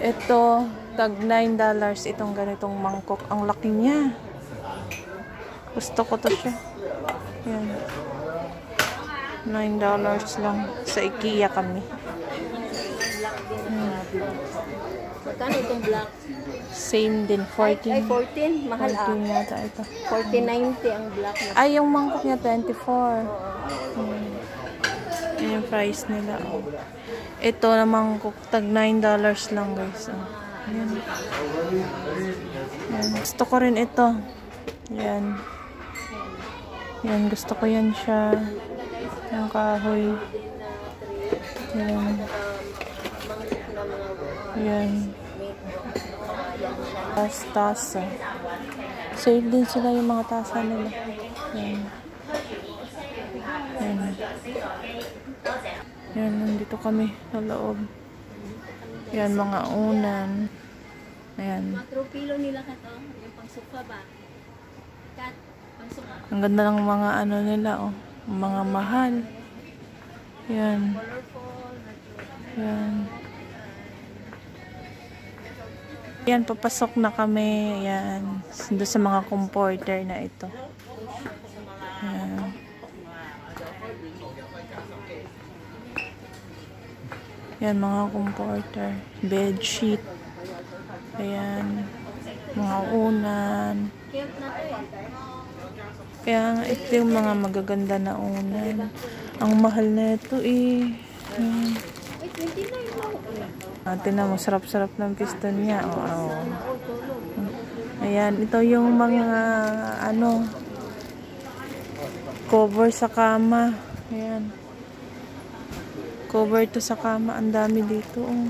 Ito, tag $9 itong ganitong mangkok. Ang laki niya. Gusto ko to siya. Yan. $9 lang. Sa IKEA kami. Magkano itong black? Same din, 14. Ay, 14. Mahal 14 yata ito. 14.90 ang black. Ay, yung mangkok niya, 24. Yan yung price nila. Oh. Ito na mangkok, tag $9 lang, guys. Oh. Yan. Yan. Gusto ko rin ito. Yan. Yan, gusto ko yan siya. Yung kahoy. Yan. Yan. Tasa. Save din sila yung mga tasa nila. Yan. Yan. Yan, nandito kami sa loob. Yan, mga unan. Ayan. Mga tropilo nila ka to. Yung pangsuka ba? Kat, pangsuka. Ang ganda ng mga ano nila, oh. Mga mahal. Yan. Yan. Yan, papasok na kami. Yan. Doon sa mga comforter na ito. Yan. Yan, mga comforter. Bed sheet. Ayan. Mga unan. Kaya nga, ito yung mga magaganda na unan. Ang mahal na ito eh. Yan. Tingnan mo, sarap-sarap ng piston niya. Oh. Ayan, ito yung mga ano, cover sa kama. Ayan. Cover to sa kama. Ang dami dito. Oh.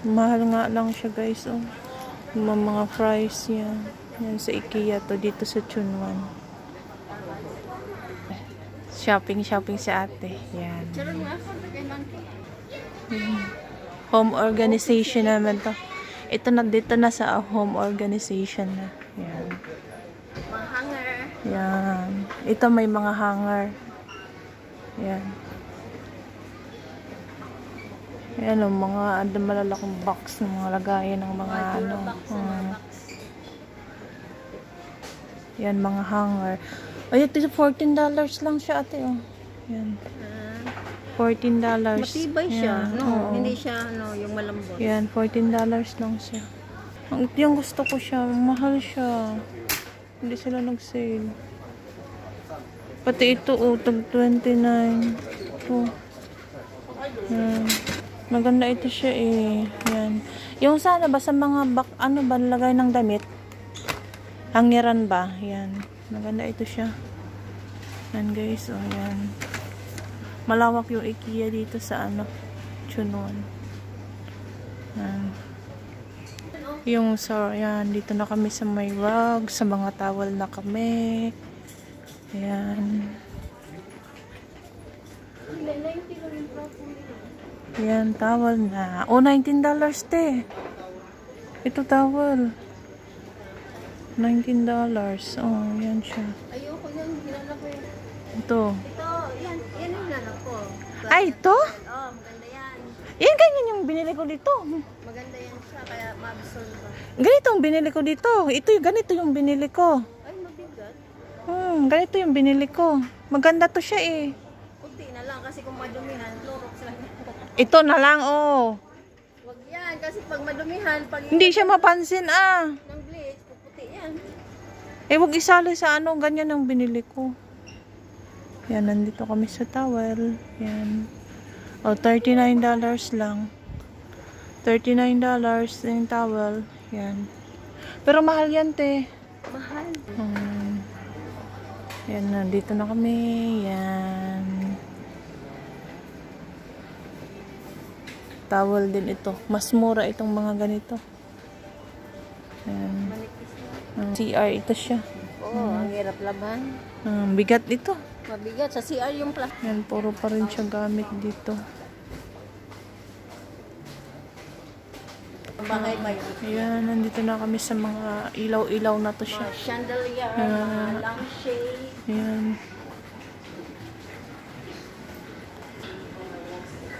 Mahal nga lang siya, guys. Oh. Mga price yan. Yan sa IKEA to. Dito sa Chunwan. Shopping si ate. Yan. Home organization naman to. Ito na, dito na sa home organization na. Yan. Mga hanger. Yan. Ito may mga hanger. Yan. Yan o, mga malalaking box ng mga lagayan ng mga ano. Yan, mga hanger. Ay, ito $14 lang siya, ate. Oh. Yan. $14. Matibay siya, yan. no? Hindi siya, no, yung malambot. Yan, $14 lang siya. Ito yung gusto ko siya. Mahal siya. Hindi sila nag-sale. Pati ito, oh, tag 29. Oh. Yan. Maganda ito siya eh. Yan. Yung sana ba sa mga ano ba, lagay ng damit? Hangiran ba? Yan. Maganda ito siya. Yan guys, oh yan. Malawak yung IKEA dito sa ano, Chunwan. Yan. Yung so, yan, dito na kami sa may rug, sa mga towel na kami. Yan. Yan, towel na. Oh, $19 te. Ito towel. $19. Oh, yan siya. Ayoko yan, ginanap ko yan. Ito. Ito, yan yung ginanap ko. Ay, ito? Oh, maganda yan. Yan, ganyan yung binili ko dito. Maganda yan siya, kaya ma-absorb ba. Ganito yung binili ko dito. Ito yung ganito yung binili ko. Ay, mabigat. Ganito yung binili ko. Maganda to siya eh. Kunti na lang, kasi kung madumihan, Clorox lang. Ito na lang, oh. Wag yan, kasi pag madumihan, pag Hindi siya mapansin, ah. ng bleach, puputi yan. Eh, wag isali sa ano, ganyan ang binili ko. Yan, nandito kami sa towel. Yan. O, $39 lang. $39 yung towel. Yan. Pero mahal yan, te. Mahal. Yan, nandito na kami. Yan. Towel din ito. Mas mura itong mga ganito. Yan. CR ito siya. Oo, ang hirap laban. Bigat ito. Mabigat. Sa CR yung plastic. Yan, puro pa rin siya gamit dito. Bahay may Ayan, nandito na kami sa mga ilaw-ilaw na to siya. chandelier, mga lampshade. Ayan.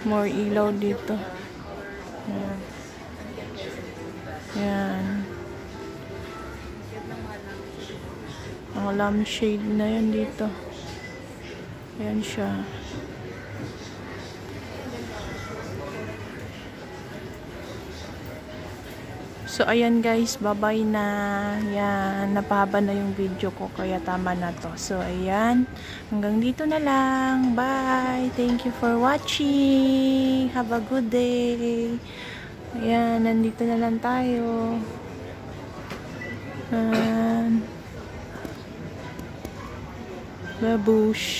More ilaw dito. Ayan. Yan. Mga lampshade na yan dito. Ayan siya. So, ayan guys, bye-bye na. Yan, napahaba na yung video ko, kaya tama na to. So, ayan, hanggang dito na lang. Bye! Thank you for watching. Have a good day. Ayan, nandito na lang tayo. Babush.